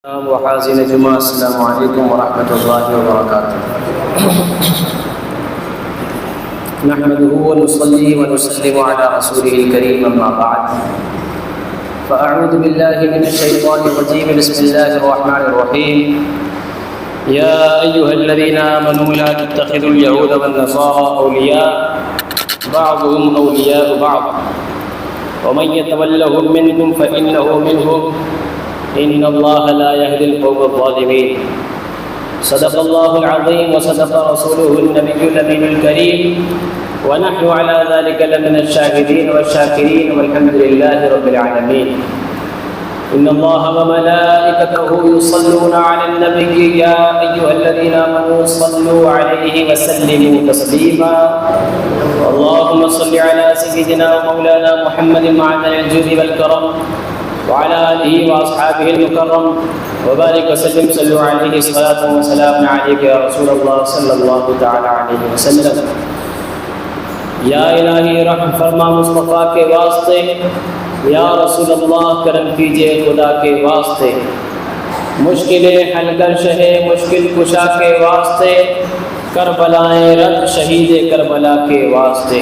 وحاضرین جمعہ السلام علیکم ورحمۃ اللہ وبرکاتہ۔ نحمده ونصلي ونسلم على رسوله الكريم اما بعد فاعوذ بالله من الشيطان الرجيم بسم الله الرحمن الرحيم يا ايها الذين امنوا لا تتخذوا اليهود والنصارى اولياء بعضهم اولياء بعض ومن يتولهم منكم فانه منهم إن الله لا يهدي القوم الظالمين۔ صدق الله العظيم وصدق رسوله النبي الأمين الكريم ونحن على ذلك لمن الشاهدين والشاكرين والحمد لله رب العالمين۔ إن الله وملائكته يصلون على النبي يا أيها الذين آمنوا صلوا عليه وسلموا تسليما۔ اللهم صل على سيدنا ومولانا محمد معدن الجود والكرم وعلى آله وأصحابه المكرم وبارك وسلم صلوا عليه صلاة وسلام عليك يا رسول الله صلى الله تعالى عليه وسلم۔ یا الہی رحم فرما مصطفیٰ کے واسطے، یا رسول اللہ کرم کیجئے خدا کے واسطے، مشکلیں حل کر شہ مشکل کشا کے واسطے، کربلائیں رد شہید کربلا کے واسطے،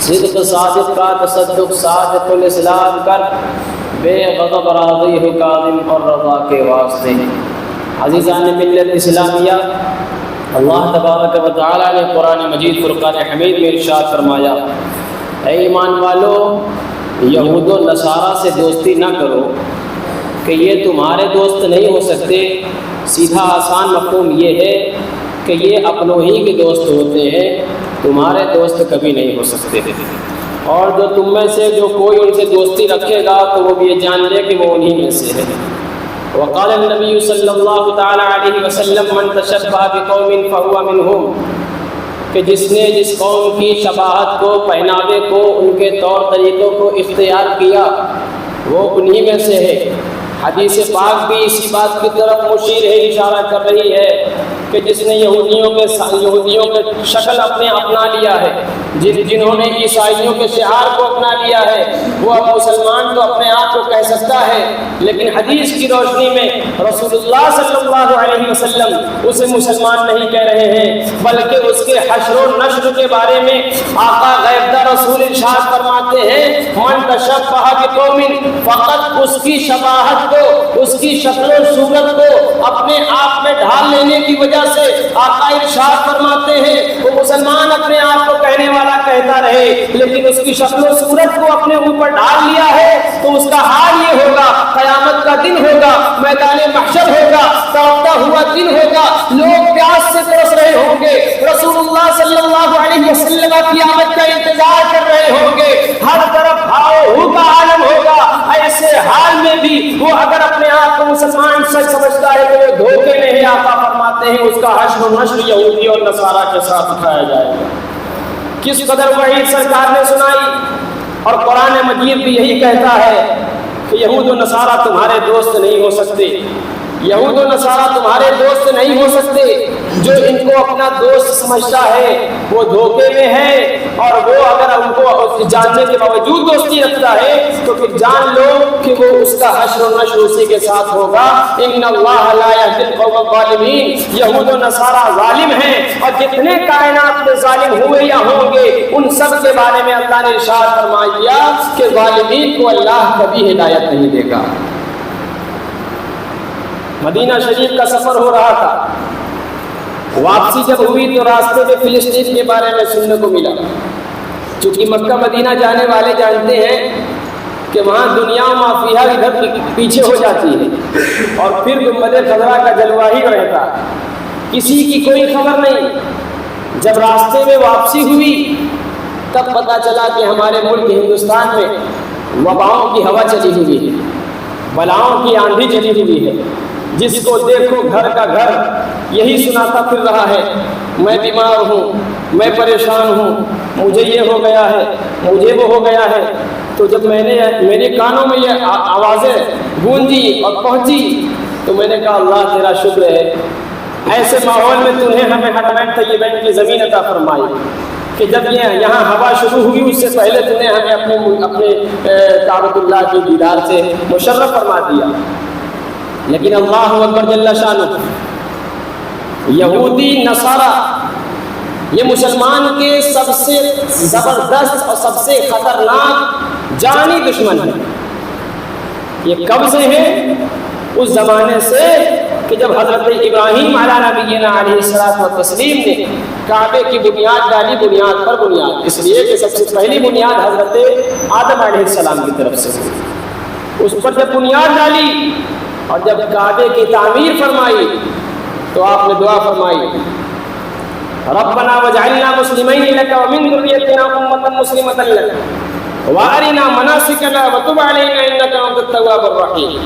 صدق صادق کا تصدق صادق الاسلام کر، بے غضب راضی ہو کاظم اور رضا کے واسطے۔ عزیزان ملت اسلامیہ، اللہ تبارک و تعالی نے قرآن مجید فرقان حمید میں ارشاد فرمایا، اے ایمان والو، یہود و نصارہ سے دوستی نہ کرو کہ یہ تمہارے دوست نہیں ہو سکتے۔ سیدھا آسان مفہوم یہ ہے کہ یہ اپنوں ہی کے دوست ہوتے ہیں، تمہارے دوست کبھی نہیں ہو سکتے۔ اور جو تم میں سے جو کوئی ان سے دوستی رکھے گا تو وہ بھی یہ جان لے کہ وہ انہی میں سے ہے۔ وقال النبی صلی اللہ تعالی علیہ وسلم من تشبہ بقوم فہو منہم، کہ جس نے جس قوم کی شباہت کو، پہناوے کو، ان کے طور طریقوں کو اختیار کیا وہ انہی میں سے ہے۔ حدیث پاک بھی اسی بات کی طرف مشیر ہے، اشارہ کر رہی ہے کہ جس نے یہودیوں کے شکل اپنا لیا ہے، جنہوں نے عیسائیوں کے شعار کو اپنا لیا ہے، وہ اب مسلمان تو اپنے آپ کو کہہ سکتا ہے، لیکن حدیث کی روشنی میں رسول اللہ صلی اللہ علیہ وسلم اسے مسلمان نہیں کہہ رہے ہیں، بلکہ اس کے حشر و نشر کے بارے میں آقا غیبدہ رسول ارشاد فرماتے ہیں، من تشبہ بقوم، فقط اس کی شباہت کو، اس کی شکل و صورت کو اپنے آپ میں ڈھال لینے کی وجہ سے آقا ارشاد فرماتے ہیں وہ مسلمان اپنے آپ کو کہنے والا کہتا رہے، لیکن اس کی شکل و صورت کو اپنے اوپر ڈال لیا ہے تو اس کا حال یہ ہوگا، قیامت کا دن ہوگا، میدان محشر ہوگا، دوڑتا ہوا دن ہوگا، لوگ پیاس سے ترس رہے ہوں گے، رسول اللہ صلی اللہ علیہ وسلم کی آمد کا انتظار کر رہے ہوں گے، ہر طرف ہاؤ کا عالم ہوگا۔ ایسے حال میں بھی وہ اگر اپنے آپ کو مسلمان سچ سمجھتا ہے تو وہ دھوکے میں ہے۔ آقا فرماتے ہیں اس کا حشر و نشر یہودی اور نصارہ کے ساتھ اٹھایا جائے گا۔ کس قدر وعید سرکار نے سنائی، اور قرآن مجید بھی یہی کہتا ہے کہ یہود و نصارہ تمہارے دوست نہیں ہو سکتے، یہود و نصارہ تمہارے دوست نہیں ہو سکتے۔ جو ان کو اپنا دوست سمجھتا ہے وہ دھوکے میں ہے، اور وہ اگر ان کو جاننے کے باوجود دوستی رکھتا ہے تو پھر جان لو کہ وہ اس کا حشر و نشر اسی کے ساتھ ہوگا۔ ان اللہ لا یہدی القوم الظالمین، یہود و نصارہ ظالم ہیں، اور جتنے کائنات میں ظالم ہوئے یا ہوں گے ان سب کے بارے میں اللہ نے ارشاد فرما دیا کہ ظالمین کو اللہ کبھی ہدایت نہیں دے گا۔ مدینہ شریف کا سفر ہو رہا تھا، واپسی جب ہوئی تو راستے میں فلسطین کے بارے میں سننے کو ملا۔ چونکہ مکہ مدینہ جانے والے جانتے ہیں کہ وہاں دنیا و مافیہ ادھر پیچھے ہو جاتی ہے، اور پھر گنبد خضرا کا جلوہ ہی رہتا، کسی کی کوئی خبر نہیں۔ جب راستے میں واپسی ہوئی تب پتہ چلا کہ ہمارے ملک ہندوستان میں وباؤں کی ہوا چلی ہوئی ہے، بلاؤں کی آندھی چلی ہوئی ہے، جس کو دیکھو گھر کا گھر یہی سناتا پھر رہا ہے، میں بیمار ہوں، میں پریشان ہوں، مجھے یہ ہو گیا ہے، مجھے وہ ہو گیا ہے۔ تو جب میرے کانوں میں یہ آوازیں گونجی اور پہنچی تو میں نے کہا اللہ تیرا شکر ہے، ایسے ماحول میں تمہیں ہمیں حرمین طیبین کی زمین عطا فرمائی کہ جب یہاں ہوا شروع ہوئی اس سے پہلے تمہیں ہمیں اپنے کعبۃ اللہ کے دیدار سے مشرف فرما دیا۔ لیکن اللہ اکبر جل شانہ، یہودی نصارہ یہ مسلمان کے سب سے زبردست اور سب سے خطرناک جانی دشمن ہے۔ یہ کب سے ہیں؟ اس زمانے سے کہ جب حضرت ابراہیم علیہ نبینا علیہ الصلوۃ والتسلیم نے کعبے کی بنیاد ڈالی، بنیاد پر بنیاد، اس لیے کہ سب سے پہلی بنیاد حضرت آدم علیہ السلام کی طرف سے ہوئی۔ اس پر جب بنیاد ڈالی اور جب کعبے کی تعمیر فرمائی تو آپ نے دعا فرمائی، ربنا وجعلنا مسلمین لک ومن ذریتنا امۃ مسلمۃ لک وارنا مناسکنا وتب علینا انک انت التواب الرحیم۔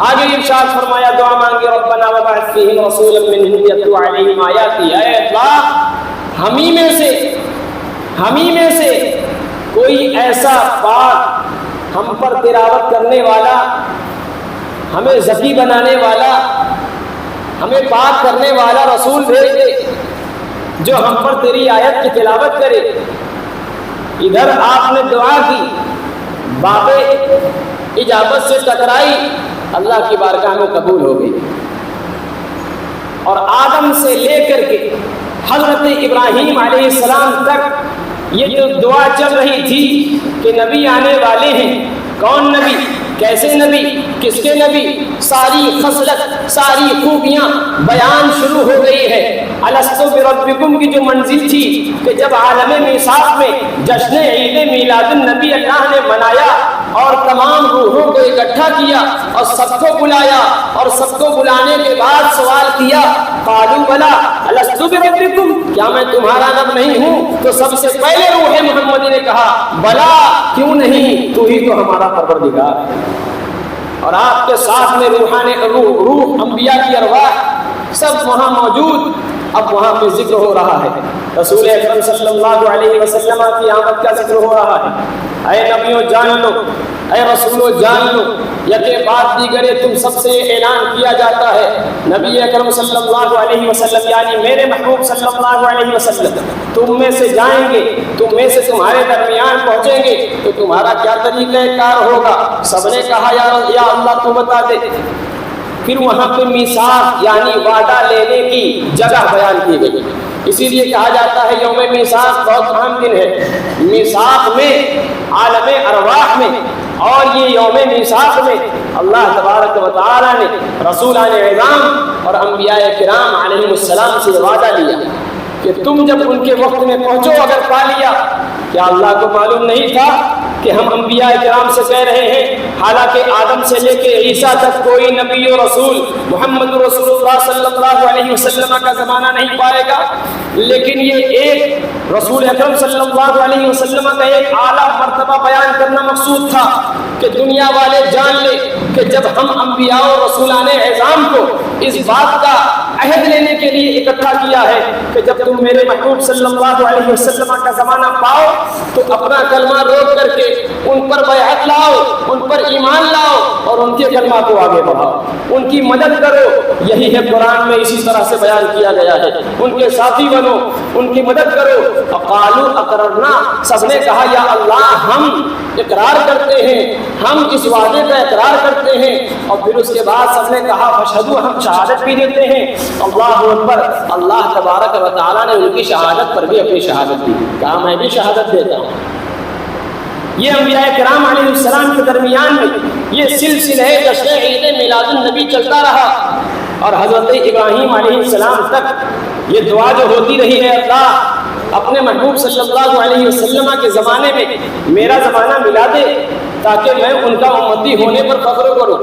آگے ارشاد فرمایا، دعا مانگی، ربنا وبعث فیہم رسولا منہم یتلو علیہم آیاتک، اے اللہ ہمیں میں سے کوئی ایسا پاک ہم پر تلاوت کرنے والا، ہمیں ذکی بنانے والا، ہمیں پاک کرنے والا رسول بھیج دے جو ہم پر تیری آیت کی تلاوت کرے۔ ادھر آپ نے دعا کی، باب اجابت سے ٹکرائی، اللہ کی بارگاہ میں قبول ہو گئی، اور آدم سے لے کر کے حضرت ابراہیم علیہ السلام تک یہ جو دعا چل رہی تھی کہ نبی آنے والے ہیں، کون نبی، کیسے نبی، کس کے نبی، ساری خصلت، ساری خوبیاں بیان شروع ہو گئی ہے۔ الستو بربکم کی جو منزل تھی کہ جب عالم میثاق میں جشن عید میلاد النبی اللہ نے منایا اور تمام روحوں کو اکٹھا کیا اور سب کو بلایا، اور سب کو بلانے کے بعد سوال کیا، قالوا بلا الستو بربکم، کیا میں تمہارا رب نہیں ہوں؟ تو سب سے پہلے روح محمدی نے کہا بلا، کیوں نہیں، تو ہی تو ہمارا پروردگار ہے۔ اور آپ کے ساتھ میں روح انبیاء کی ارواح سب وہاں موجود، اب وہاں پہ ذکر ہو رہا ہے، رسول اکرم صلی اللہ علیہ وسلم کی آمد کا ذکر ہو رہا ہے۔ اے نبیوں جان لو، اے رسولوں جان لو، یکے بعد دیگرے تم سب سے اعلان کیا جاتا ہے، نبی اکرم صلی اللہ علیہ وسلم یعنی میرے محبوب صلی اللہ علیہ وسلم تم میں سے جائیں گے، تم میں سے تمہارے درمیان پہنچیں گے تو تمہارا کیا طریقہ کار ہوگا؟ سب نے کہا یا اللہ تو بتا دے۔ پھر وہاں پہ میثاق یعنی وعدہ لینے کی جگہ بیان کی گئی، اسی لیے کہا جاتا ہے یوم میثاق بہت اہم دن ہے۔ میثاق میں، عالم ارواح میں اور یہ یوم میثاق میں اللہ تبارک و تعالی نے رسولان اعظام اور انبیاء کرام علیہ السلام سے وعدہ لیا کہ تم جب ان کے وقت میں پہنچو، اگر پا لیا، کیا اللہ کو معلوم نہیں تھا کہ ہم انبیاء کرام سے کہہ رہے ہیں، حالانکہ آدم سے لے کے عیسیٰ تک کوئی نبی و رسول محمد رسول اللہ صلی اللہ علیہ وسلم کا زمانہ نہیں پائے گا، لیکن یہ ایک رسول اکرم صلی اللہ علیہ وسلم کا ایک اعلیٰ مرتبہ بیان کرنا مقصود تھا کہ دنیا والے جان لے کہ جب ہم انبیاء و رسولان اعظام کو اس بات کا عہد لینے کے لیے اکٹھا کیا ہے کہ جب تم میرے محبوب صلی اللہ علیہ وسلم کا زمانہ پاؤ تو اپنا کلمہ روک کر کے ان پر بیعت لاؤ، ان پر ایمان لاؤ اور ان کے کلمہ کو آگے بڑھاؤ، ان کی مدد کرو۔ یہی ہے قرآن میں اسی طرح سے بیان کیا گیا ہے، ان کے ساتھی بنو، ان کی مدد کرو۔ فقالوا اقررنا، سب نے کہا یا اللہ ہم اقرار کرتے ہیں، ہم اس وعدے کا اقرار کرتے ہیں، اور پھر اس کے بعد سب نے کہا فاشہدوا، ہم شہادت بھی دیتے ہیں۔ اللہ اکبر، اللہ تبارک و تعالیٰ نے ان کی شہادت پر بھی اپنی شہادت دی، کہا میں بھی شہادت دیتا ہوں۔ یہ انبیاء کرام علیہ السلام کے درمیان میں یہ سلسلہ جشن عید میلاد النبی چلتا رہا، اور حضرت ابراہیم علیہ السلام تک یہ دعا جو ہوتی رہی ہے، اللہ اپنے محبوب صلی اللہ علیہ وسلم کے زمانے میں میرا زمانہ ملا دے تاکہ میں ان کا امتی ہونے پر فخر کروں۔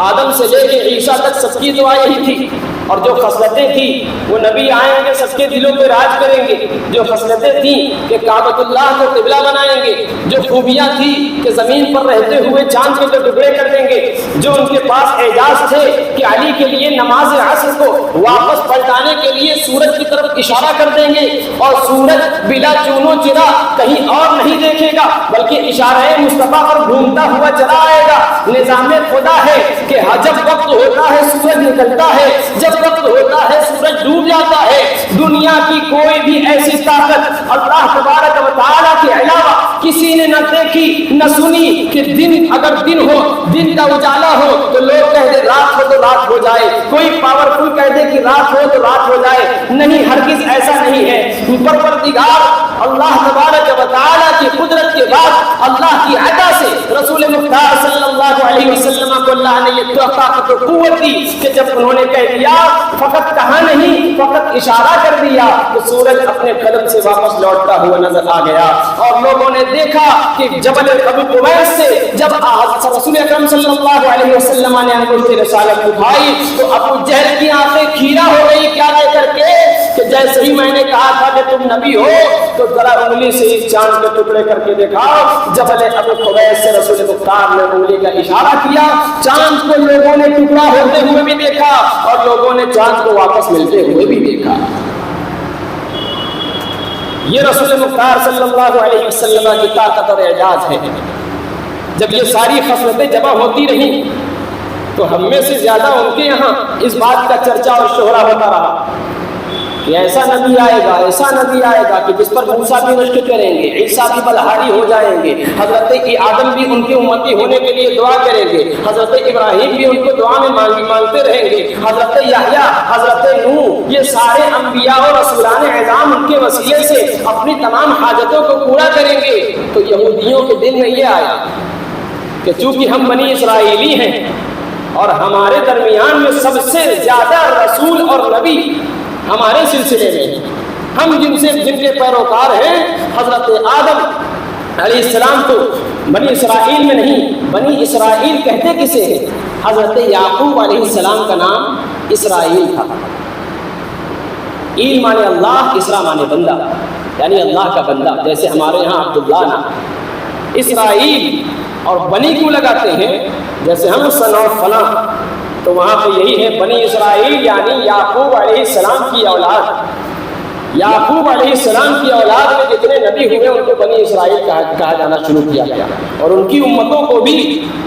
آدم سے لے کے عیسیٰ تک سب کی دعا یہی تھی، اور جو خصلتیں تھیں وہ نبی آئیں گے سب کے دلوں پہ راج کریں گے، جو خصلتیں تھیں کہ کعبۃ اللہ کو قبلہ بنائیں گے، جو خوبیاں تھیں کہ زمین پر رہتے ہوئے چاند کے ٹکڑے کر دیں گے، جو ان کے پاس اعجاز تھے کہ علی کے لیے نماز عصر کو واپس پلٹانے کے لیے سورج کی طرف اشارہ کر دیں گے، اور سورج بلا چون و چرا کہیں اور نہیں دیکھے گا بلکہ اشارہ مصطفیٰ پر گھومتا ہوا چلا آئے گا۔ نظام خدا ہے کہ جب وقت ہوتا ہے سورج نکلتا ہے، جب وقت ہوتا ہے سورج ڈوب جاتا ہے۔ دنیا کی کوئی بھی ایسی طاقت اللہ تبارک و تعالیٰ کے علاوہ کسی نے نہ دیکھی نہ سنی کہ دن اگر دن ہو، دن کا اجالا ہو تو لوگ کہہ دے رات ہو تو رات ہو جائے، کوئی پاورفل کہہ دے کہ رات ہو تو رات ہو جائے۔ نہیں، ہرگز ایسا نہیں ہے۔ پروردگار اللہ تبارک و تعالی کی قدرت کے بعد اللہ کی عطا سے رسول مختار صلی اللہ علیہ وسلم کو اللہ نے یہ طاقت و قوت دی کہ جب انہوں نے کہہ دیا، فقط کہا نہیں، فقط اشارہ کر دیا، تو سورج اپنے قدم سے واپس لوٹتا ہوا نظر آ گیا، اور لوگوں نے دیکھا کہ جبل ابو قبیس سے جب رسول اکرم صلی اللہ علیہ وسلم نے انگشت رسالت اٹھائی تو ابو جہل کی آنکھیں کھیرا ہو گئی، کیا کہہ کر کے کہ جیسے ہی میں نے کہا تھا کہ تم نبی ہو تو ذرا انگلی سے اس چاند کے ٹکڑے کر کے دکھاؤ۔ جبل ابو قبیس سے رسول مختار نے انگلی کا اشارہ کیا، چاند کو لوگوں نے ٹکڑا ہوتے ہوئے بھی دیکھا اور لوگوں نے چاند کو واپس ملتے ہوئے بھی دیکھا۔ یہ رسول مختار صلی اللہ علیہ وسلم کی طاقت اور اعجاز ہے۔ جب یہ ساری خصلتیں جمع ہوتی رہیں تو ہم میں سے زیادہ ان کے یہاں اس بات کا چرچا اور شہرہ ہوتا رہا کہ ایسا نبی آئے گا، ایسا نبی آئے گا کہ جس پر موسیٰ بھی رشک کریں گے، عیسیٰ بھی بلہاری ہو جائیں گے، حضرت آدم بھی ان کی امتی ہونے کے لیے دعا کریں گے، حضرت ابراہیم بھی ان کو دعا میں مانگتے رہیں گے، حضرت یحییٰ، حضرت نوح، یہ سارے انبیاء اور رسولان اعظام ان کے وسیلے سے اپنی تمام حاجتوں کو پورا کریں گے۔ تو یہودیوں کے دل میں یہ آیا کہ چونکہ ہم بنی اسرائیلی ہیں اور ہمارے درمیان میں سب سے زیادہ رسول اور نبی ہمارے سلسلے میں ہیں، ہم جن کے پیروکار ہیں، حضرت آدم علیہ السلام تو بنی اسرائیل میں نہیں، بنی اسرائیل کہتے کسے ہیں؟ حضرت یعقوب علیہ السلام کا نام اسرائیل تھا۔ ایل مانے اللہ، اسرا مانے بندہ، یعنی اللہ کا بندہ، جیسے ہمارے یہاں عبداللہ نام۔ اسرائیل اور بنی کیوں لگاتے ہیں؟ جیسے ہم سن اور فلاں، تو وہاں پہ یہی ہے بنی اسرائیل یعنی یعقوب علیہ السلام کی اولاد۔ یعقوب علیہ السلام کی اولاد میں جتنے نبی ہوئے ان کو بنی اسرائیل کہا جانا شروع کیا گیا، اور ان کی امتوں کو بھی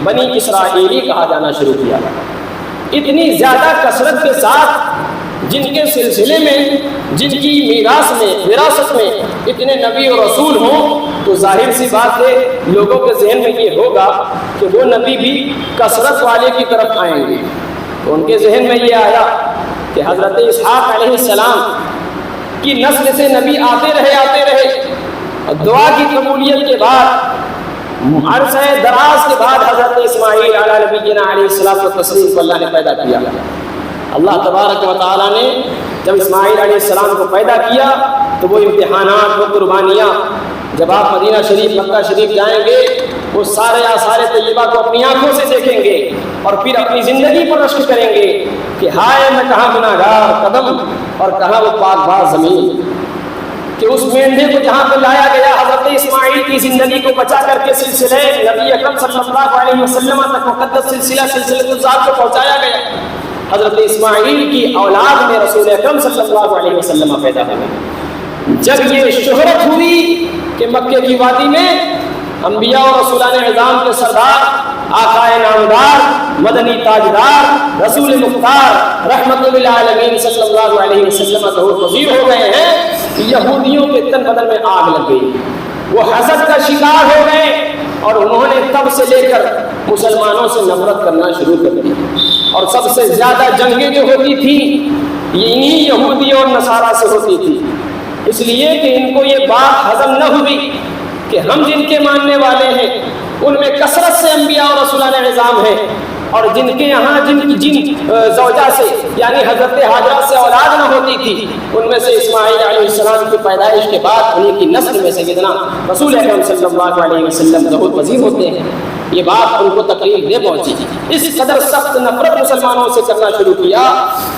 بنی اسرائیلی کہا جانا شروع کیا گیا۔ اتنی زیادہ کثرت کے ساتھ جن کے سلسلے میں، جن کی میراث میں، وراثت میں اتنے نبی اور رسول ہوں، تو ظاہر سی بات ہے لوگوں کے ذہن میں یہ ہوگا کہ وہ نبی بھی کثرت والے کی طرف آئیں گے۔ تو ان کے ذہن میں یہ آیا کہ حضرت اسحاق علیہ السلام کی نسل سے نبی آتے رہے، اور دعا کی قبولیت کے بعد عرصہ دراز کے بعد حضرت اسماعیل علیہ نبینا علیہ السلام و تسلیم کو اللہ نے پیدا کیا۔ اللہ تبارک و تعالیٰ نے جب اسماعیل علیہ السلام کو پیدا کیا تو وہ امتحانات، وہ قربانیاں، جب آپ مدینہ شریف، مکہ شریف جائیں گے وہ سارے آثار طیبہ کو اپنی آنکھوں سے دیکھیں گے اور پھر اپنی زندگی پر رشک کریں گے کہ ہائے میں کہاں گناہگار قدم اور کہاں وہ پاک باز زمین، کہ اس مینڈے کو جہاں پہ لایا گیا حضرت اسماعیل کی زندگی کو بچا کر کے سلسلے نبی اکرم صلی اللہ علیہ وسلم تک مقدس سلسلہ الذات کو پہنچایا گیا۔ حضرت اسماعیل کی اولاد میں رسول اکرم صلی اللہ علیہ وسلم پیدا ہوئے۔ جب یہ شہرت ہوئی کہ مکے کی وادی میں انبیاء اور رسولان اعظام کے سردار، آقائے نامدار، مدنی تاجدار، رسول مختار رحمت للعالمین صلی اللہ علیہ وسلم ظہور پذیر ہو گئے ہیں، یہودیوں کے تن بدن میں آگ لگ گئی، وہ حسد کا شکار ہو گئے اور انہوں نے تب سے لے کر مسلمانوں سے نفرت کرنا شروع کر دی، اور سب سے زیادہ جنگیں جو ہوتی تھیں انہی یہودی اور نصارہ سے ہوتی تھی، اس لیے کہ ان کو یہ بات ہضم نہ ہوئی کہ ہم جن کے ماننے والے ہیں ان میں کثرت سے انبیاء اور رسولان اعظام ہیں، اور جن کے یہاں جن زوجہ سے یعنی حضرت ہاجرہ سے اولاد نہ ہوتی تھی ان میں سے اسماعیل علیہ السلام کی پیدائش کے بعد انہیں کی نسل میں سیدنا رسول اکرم صلی اللہ علیہ وسلم ظہور پذیر ہوتے ہیں۔ یہ بات ان کو تکلیف دے پہنچی، اس قدر سخت نفرت مسلمانوں سے کرنا شروع کیا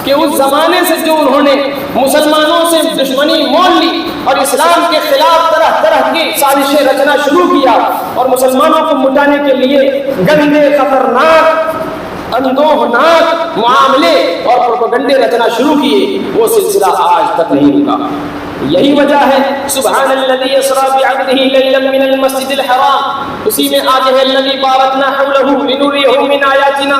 کہ اس زمانے سے جو انہوں نے مسلمانوں سے دشمنی مول لی اور اسلام کے خلاف طرح طرح کی سازشیں رچنا شروع کیا اور مسلمانوں کو مٹانے کے لیے گندے، خطرناک، اندوہناک معاملے اور پروپیگنڈے رچنا شروع کیے، وہ سلسلہ آج تک نہیں رکا۔ یہی وجہ ہے سبحان الذی اسری بعبدہ لیلا من المسجد الحرام، اسی میں آج ہے الذی بارکنا حولہ لنریہ من آیاتنا،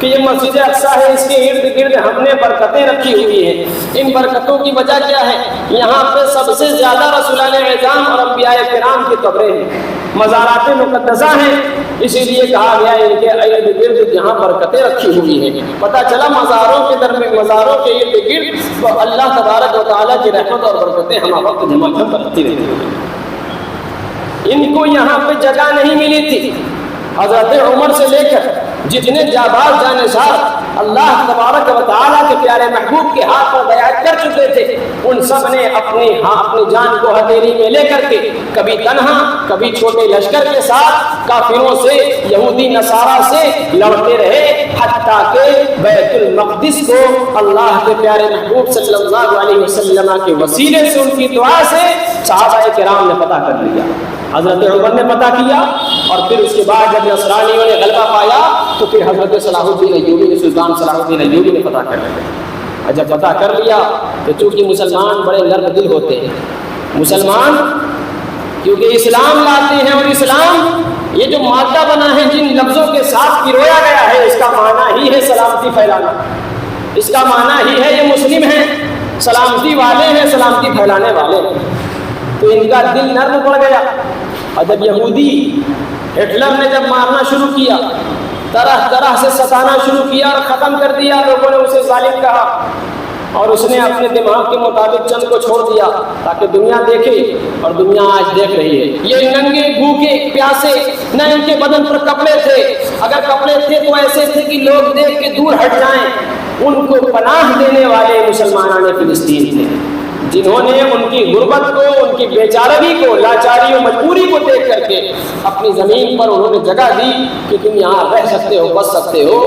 کہ یہ مسجد اقصی ہے، اس کے ارد گرد ہم نے برکتیں رکھی ہوئی ہیں. ان برکتوں کی وجہ کیا ہے؟ یہاں پہ سب سے زیادہ رسولان اعظام اور انبیاء کرام کی قبریں ہیں، مزارات مقدسہ ہیں، اسی لیے کہا گیا ہے ان کے ارد گرد یہاں برکتیں رکھی ہوئی ہیں. پتہ چلا مزاروں کے درمیان، مزاروں کے ارد گرد تو اللہ تبارک و تعالیٰ کی رحمت اور برکتیں ہم وقت جمع برتتی رہتی ہیں. ان کو یہاں پہ جگہ نہیں ملی تھی. حضرت عمر سے لے کر جتنے جاباز جانشار اللہ تبارک و تعالیٰ کے پیارے محبوب کے ہاتھ پر بیعت کر چکے تھے، ان سب نے اپنی جان کو ہتھیلی میں لے کر کے کبھی تنہا کبھی چھوٹے لشکر کے ساتھ کافروں سے، یہودی نصارہ سے لڑتے رہے، حتیٰ کہ بیت المقدس کو اللہ کے پیارے محبوب صلی اللہ علیہ وسلم کے وسیلے سے، ان کی دعا سے صحابہ کرام نے فتح کر لیا. حضرت عمر نے فتح کیا، اور پھر اس کے بعد جب نصرانیوں نے غلبہ پایا تو پھر حضرت صلاح الدین ایوبی نے، سلطان صلاح الدین ایوبی نے فتح کر لیا. اور جب فتح کر لیا تو چونکہ مسلمان بڑے نرم دل ہوتے ہیں، مسلمان کیونکہ اسلام لاتے ہیں، اور اسلام یہ جو مادہ بنا ہے جن لفظوں کے ساتھ پرویا گیا ہے، اس کا معنی ہی ہے سلامتی پھیلانا، اس کا معنی ہی ہے یہ مسلم ہیں، سلامتی والے ہیں، سلامتی پھیلانے والے ہیں. تو ان کا دل نرم پڑ گیا. اور جب یہودی ہٹلر نے جب مارنا شروع کیا، طرح طرح سے ستانا شروع کیا اور ختم کر دیا، لوگوں نے اسے ظالم کہا، اور اس نے اپنے دماغ کے مطابق چند کو چھوڑ دیا تاکہ دنیا دیکھے، اور دنیا آج دیکھ رہی ہے. یہ ننگے بھوکے پیاسے، نہ ان کے بدن پر کپڑے تھے، اگر کپڑے تھے تو ایسے تھے کہ لوگ دیکھ کے دور ہٹ جائیں. ان کو پناہ دینے والے مسلمانان فلسطین تھے، جنہوں نے ان کی غربت کو، ان کی بیچارگی کو، لاچاری و مجبوری کو دیکھ کر کے اپنی زمین پر انہوں نے جگہ دی کہ تم یہاں رہ سکتے ہو، بس سکتے ہو.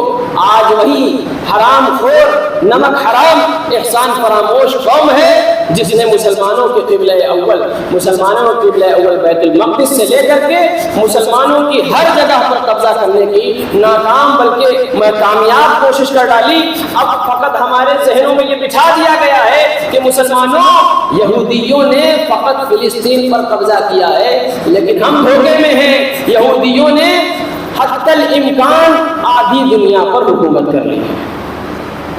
آج وہی حرام خور، نمک حرام، احسان فراموش قوم ہے جس نے مسلمانوں کے قبلہ اول، مسلمانوں کے قبلہ اول بیت المقدس سے لے کر کے مسلمانوں کی ہر جگہ پر قبضہ کرنے کی ناکام بلکہ کامیاب کوشش کر ڈالی. اب فقط ہمارے ذہنوں میں یہ بٹھا دیا گیا ہے کہ مسلمانوں، یہودیوں نے فقط فلسطین پر قبضہ کیا ہے، لیکن ہم دھوکے میں ہیں. یہودیوں نے حتی الامکان آدھی دنیا پر حکومت کر لی ہے.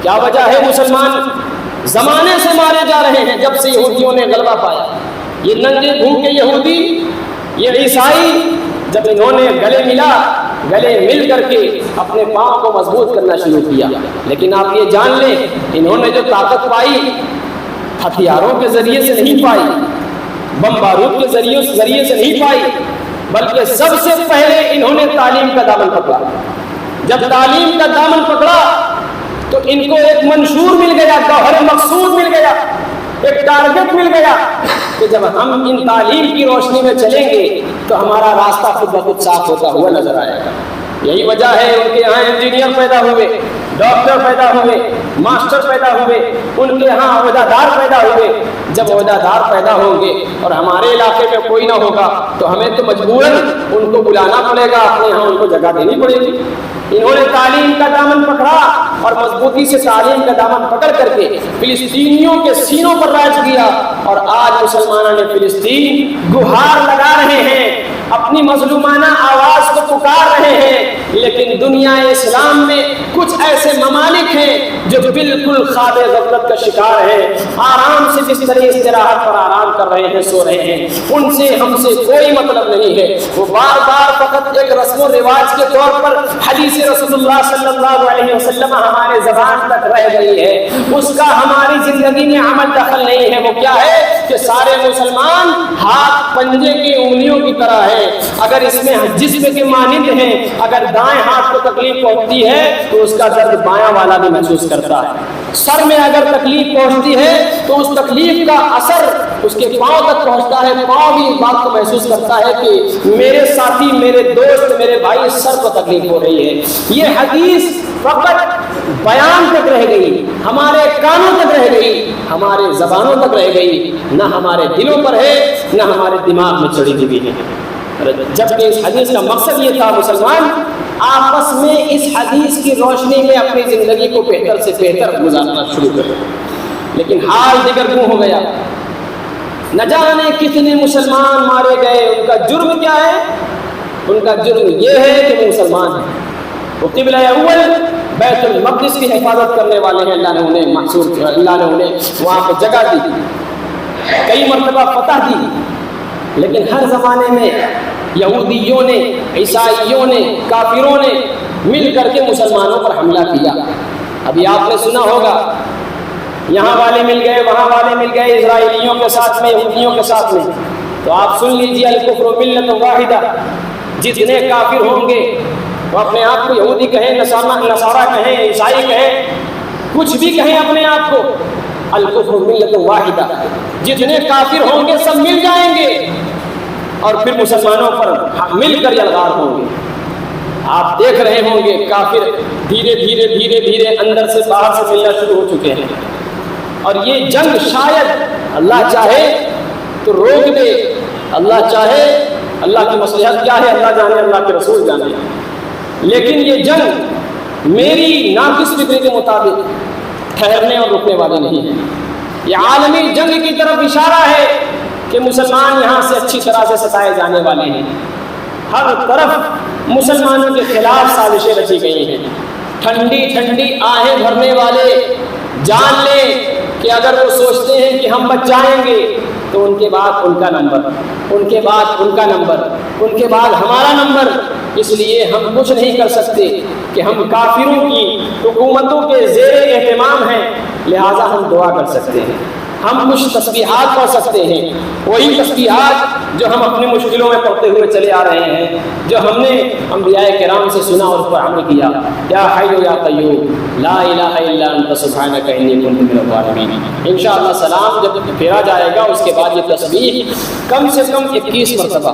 کیا وجہ ہے؟ مسلمان زمانے سے مارے جا رہے ہیں جب سے یہودیوں نے غلبہ پایا. یہ ننگے بھوکے یہودی، یہ عیسائی، جب انہوں نے گلے مل کر کے اپنے پاؤں کو مضبوط کرنا شروع کیا. لیکن آپ یہ جان لیں، انہوں نے جو طاقت پائی ہتھیاروں کے ذریعے سے نہیں پائی، بم بارود کے ذریعے سے نہیں پائی، بلکہ سب سے پہلے انہوں نے تعلیم کا دامن پکڑا. جب تعلیم کا دامن پکڑا تو ان کو ایک منشور مل گیا، گوہر مقصود مل گیا، ایک ٹارگٹ مل گیا کہ جب ہم ان تعلیم کی روشنی میں چلیں گے تو ہمارا راستہ خود بخود صاف ہوتا ہوا نظر آئے گا. یہی وجہ ہے ان کے یہاں انجینئر پیدا ہوئے، ڈاکٹر پیدا ہوئے، ماسٹر پیدا ہوئے، ان کے یہاں عہدہ دار پیدا ہوئے. جب عہدہ دار پیدا ہوں گے اور ہمارے علاقے میں کوئی نہ ہوگا تو ہمیں تو مجبوراً ان کو بلانا پڑے گا، اپنے یہاں ان کو جگہ دینی پڑے گی. انہوں نے تعلیم کا دامن پکڑا اور مضبوطی سے تعلیم کا دامن پکڑ کر کے فلسطینیوں کے سینوں پر راج کیا. اور آج مسلمانوں نے فلسطین گہار لگا رہے ہیں، اپنی مظلومانہ آواز کو پکار رہے ہیں. لیکن دنیا اسلام میں کچھ ایسے ممالک ہیں جو بالکل خواب غفلت کا شکار ہیں، آرام سے جس طرح استراحت پر آرام کر رہے ہیں، سو رہے ہیں. ان سے ہم سے کوئی مطلب نہیں ہے. وہ بار بار فقط ایک رسم و رواج کے طور پر حدیث رسول اللہ صلی اللہ علیہ وسلم ہمارے زبان تک رہ گئی ہے، اس کا ہماری زندگی میں عمل دخل نہیں ہے. وہ کیا ہے کہ سارے مسلمان ہاتھ پنجے کی انگلیوں کی طرح ہے. اگر اس میں جسم کے مانند ہیں، اگر دائیں ہاتھ کو تکلیف پہنچتی ہے تو اس کا درد بایاں والا بھی محسوس کرتا ہے. سر میں اگر تکلیف پہنچتی ہے تو اس تکلیف کا اثر اس کے پاؤں تک پہنچتا ہے. پاؤں بھی اس بات کو محسوس کرتا ہے کہ میرے ساتھی، میرے دوست، میرے بھائی، سر کو تکلیف ہو رہی ہے. یہ حدیث فقط بیان تک رہ گئی، ہمارے کانوں تک رہ گئی، ہمارے زبانوں تک رہ گئی، نہ ہمارے دلوں پر ہے، نہ ہمارے دماغ میں چڑھی ہوئی ہے. جبکہ اس حدیث کا مقصد یہ تھا مسلمان آپس میں اس حدیث کی روشنی میں اپنی زندگی کو بہتر سے بہتر گزارنا شروع کریں. لیکن حال دیگر کیوں ہو گیا؟ نہ جانے کتنے مسلمان مارے گئے. ان کا جرم کیا ہے؟ ان کا جرم یہ ہے کہ وہ مسلمان ہیں. وہ قبلہ اول بیت المقدس کی حفاظت کرنے والے ہیں، اللہ نے انہیں محصور کیا، اللہ نے انہیں وہاں پہ جگہ دی، کئی مرتبہ فتح دی، لیکن ہر زمانے میں یہودیوں نے، عیسائیوں نے، کافروں نے مل کر کے مسلمانوں پر حملہ کیا۔ ابھی آپ نے سنا ہوگا یہاں والے مل گئے، وہاں والے مل گئے، اسرائیلیوں کے ساتھ میں، یہودیوں کے ساتھ میں۔ تو آپ سن لیجیے، الکفر ملت واحدہ، جتنے کافر ہوں گے وہ اپنے آپ کو یہودی کہیں، نصارہ کہیں، عیسائی کہیں، کچھ بھی کہیں اپنے آپ کو، الکفر ملت واحدہ، جتنے کافر ہوں گے سب مل جائیں گے اور پھر مسلمانوں پر مل کر یلغار ہوں گے۔ آپ دیکھ رہے ہوں گے کافر دھیرے دھیرے دھیرے دھیرے اندر سے باہر سے ملنا شروع ہو چکے ہیں، اور یہ جنگ شاید اللہ چاہے تو روک دے، اللہ چاہے، اللہ کی مصلحت کیا ہے اللہ جانے، اللہ کے رسول جانے، لیکن یہ جنگ میری ناقص فکر کے مطابق ٹھہرنے اور رکنے والی نہیں ہے۔ یہ عالمی جنگ کی طرف اشارہ ہے کہ مسلمان یہاں سے اچھی طرح سے ستائے جانے والے ہیں، ہر طرف مسلمانوں کے خلاف سازشیں رچی گئی ہیں۔ ٹھنڈی ٹھنڈی آہیں بھرنے والے جان لیں کہ اگر وہ سوچتے ہیں کہ ہم بچ جائیں گے تو ان کے بعد ان کا نمبر، ان کے بعد ان کا نمبر، ان کے بعد ہمارا نمبر۔ اس لیے ہم کچھ نہیں کر سکتے کہ ہم کافروں کی حکومتوں کے زیر اہتمام ہیں، لہٰذا ہم دعا کر سکتے ہیں، ہم کچھ تسبیحات پڑھ سکتے ہیں، وہی تسبیحات جو ہم اپنی مشکلوں میں پڑھتے ہوئے چلے آ رہے ہیں، جو ہم نے انبیاء کرام سے سنا اور اس پر عمل کیا۔ یا حی یا قیوم لا الہ الا انت سبحانک انی کنت من الظالمین۔ انشاءاللہ سلام جب پھیرا جائے گا اس کے بعد یہ تسبیح کم سے کم 21 مرتبہ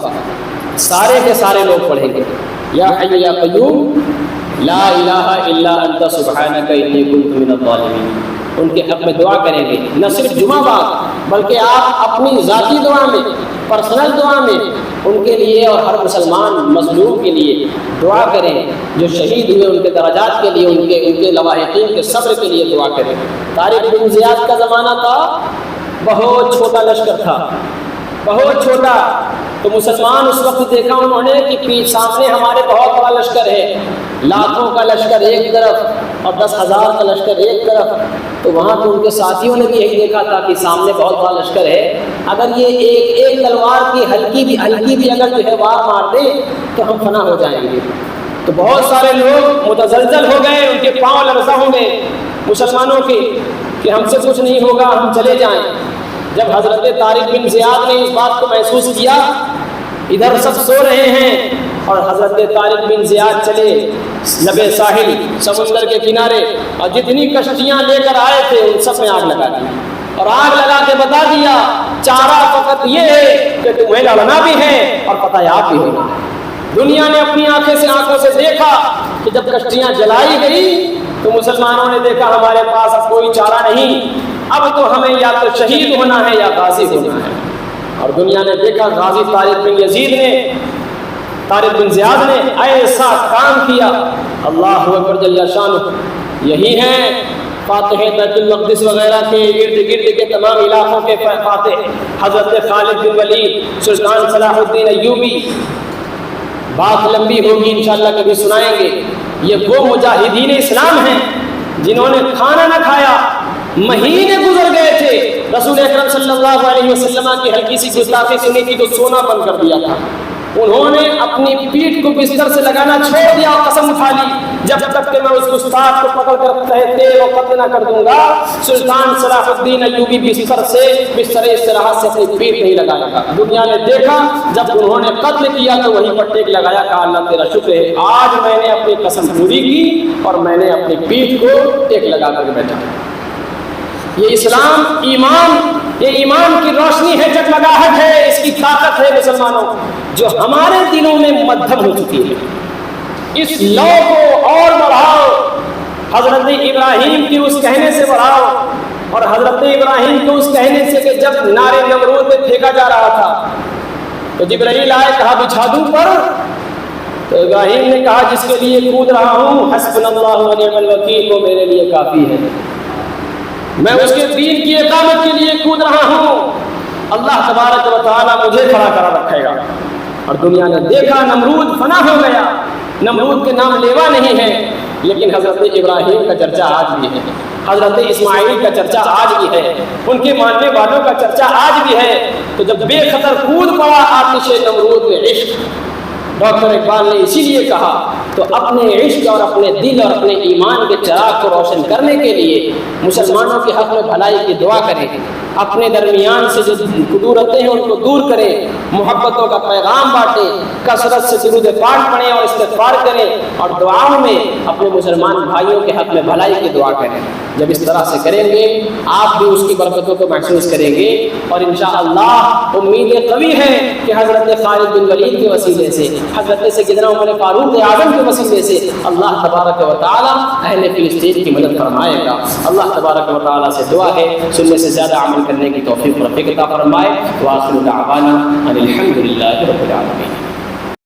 سارے کے سارے لوگ پڑھیں گے۔ یا حی یا قیوم لا الہ الا انت سبحانک انی کنت من الظالمین، ان کے حق میں دعا کریں گے، نہ صرف جمعہ بعد بلکہ آپ اپنی ذاتی دعا میں، پرسنل دعا میں ان کے لیے اور ہر مسلمان مظلوم کے لیے دعا کریں، جو شہید ہوئے ان کے درجات کے لیے، ان کے لواحقین کے صبر کے لیے دعا کریں۔ طارق بن زیاد کا زمانہ تھا، بہت چھوٹا لشکر تھا، بہت چھوٹا، تو مسلمان اس وقت دیکھا انہوں نے کہ سامنے ہمارے بہت بڑا لشکر ہے، لاکھوں کا لشکر ایک طرف اور 10,000 کا لشکر ایک طرف، تو وہاں پہ ان کے ساتھیوں نے بھی یہی دیکھا تھا کہ سامنے بہت بڑا لشکر ہے، اگر یہ ایک تلوار کی ہلکی بھی اگر جو ہے وار مار دے تو ہم فنا ہو جائیں گے۔ تو بہت سارے لوگ متزلزل ہو گئے، ان کے پاؤں لرزہ ہو گئے مسلمانوں کے کہ ہم سے کچھ نہیں ہوگا، ہم چلے جائیں۔ جب حضرت طارق بن زیاد نے اس بات کو محسوس کیا، ادھر سب سو رہے ہیں اور حضرت طارق بن زیاد چلے لبے ساحل، سمندر کے کنارے، اور جتنی کشتیاں لے کر آئے تھے ان سب میں آگ لگا دی، اور آگ لگا کے بتا دیا چارہ فقط یہ ہے کہ تمہیں لڑنا بھی ہے اور فتح یاب بھی ہونا۔ دنیا نے اپنی آنکھوں سے دیکھا کہ جب کشتیاں جلائی گئی تو مسلمانوں نے دیکھا ہمارے پاس اب کوئی چارہ نہیں، اب تو ہمیں یا تو شہید ہونا ہے یا غازی ہونا ہے۔ اور دنیا نے دیکھا غازی طارق بن زیاد نے ایسا کام کیا، اللہ اکبر جل شانہ۔ یہی ہیں فاتح بیت المقدس وغیرہ کے ارد گرد کے تمام علاقوں کے فاتح، حضرت خالد بن ولید، سلطان صلاح الدین ایوبی۔ بات لمبی ہوگی انشاءاللہ کبھی سنائیں گے۔ یہ وہ مجاہدین اسلام ہیں جنہوں نے کھانا نہ کھایا، مہینے گزر گئے تھے، رسول اکرم صلی اللہ علیہ وسلم کی ہلکی سی گستاخی سنی تھی تو سونا بند کر دیا تھا۔ انہوں نے اپنی پیٹھ کو بستر سے لگانا چھوڑ دیا اور قسم اٹھا لی، جب تک کہ میں اس گستاخ کو پکڑ کر تیل و قتل نہ کر دوں گا، سلطان صلاح الدین ایوبی بستر استراحت سے اپنی پیٹھ نہیں لگائے گا۔ دنیا نے دیکھا جب انہوں نے قتل کیا تو وہیں پر ٹیک لگایا، کہا اللہ تیرا شکر ہے، آج میں نے اپنی قسم پوری کی اور میں نے اپنی پیٹھ کو ٹیک لگا کر بیٹھا۔ یہ اسلام یہ ایمان کی روشنی ہے، جگمگاہٹ ہے، اس کی طاقت ہے مسلمانوں، جو ہمارے دلوں میں مدھم ہو چکی ہے۔ اس لو کو اور بڑھاؤ، حضرت ابراہیم کی اس کہنے سے بڑھاؤ، اور حضرت ابراہیم کے اس کہنے سے کہ جب نارے نمرود میں پھینکا جا رہا تھا تو جبرائیل آئے، کہا بچھا دوں پر، تو ابراہیم نے کہا جس کے لیے کود رہا ہوں حسبنا اللہ و نعم الوکیل، وہ میرے لیے کافی ہے، میں اس کے دین کی اقامت کے لیے کود رہا ہوں، اللہ تبارک و تعالیٰ مجھے کھڑا کرا رکھے گا۔ اور دنیا نے دیکھا نمرود فنا ہو گیا، نمرود کے نام لیوا نہیں ہے، لیکن حضرت ابراہیم کا چرچا آج بھی ہے، حضرت اسماعیل کا چرچا آج بھی ہے، ان کے ماننے والوں کا چرچا آج بھی ہے۔ تو جب بے خطر کود پڑا آتش نمرود میں عشق، ڈاکٹر اقبال نے اسی لیے کہا تو اپنے عشق اور اپنے دل اور اپنے ایمان کے چراغ کو روشن کرنے کے لیے مسلمانوں کے حق میں بھلائی کی دعا کریں، اپنے درمیان سے جو کدورتیں ہیں ان کو دور کریں، محبتوں کا پیغام بانٹیں، کثرت سے درود پاک پڑھیں اور استغفار کریں، اور دعاؤں میں اپنے مسلمان بھائیوں کے حق میں بھلائی کی دعا کریں۔ جب اس طرح سے کریں گے آپ بھی اس کی برکتوں کو محسوس کریں گے، اور انشاءاللہ امید قوی ہے کہ حضرت خالد بن ولید کے وسیلے سے، حضرت سیدنا عمر فاروق اعظم کے وسیلے سے اللہ تبارک و تعالی اہل فلسطین کی مدد فرمائے گا۔ اللہ تبارک و تعالی سے دعا ہے سننے سے زیادہ عمل کرنے کی توفیق اور عطا فرمائے۔ وآخر دعوانا ان الحمد للہ رب العالمین۔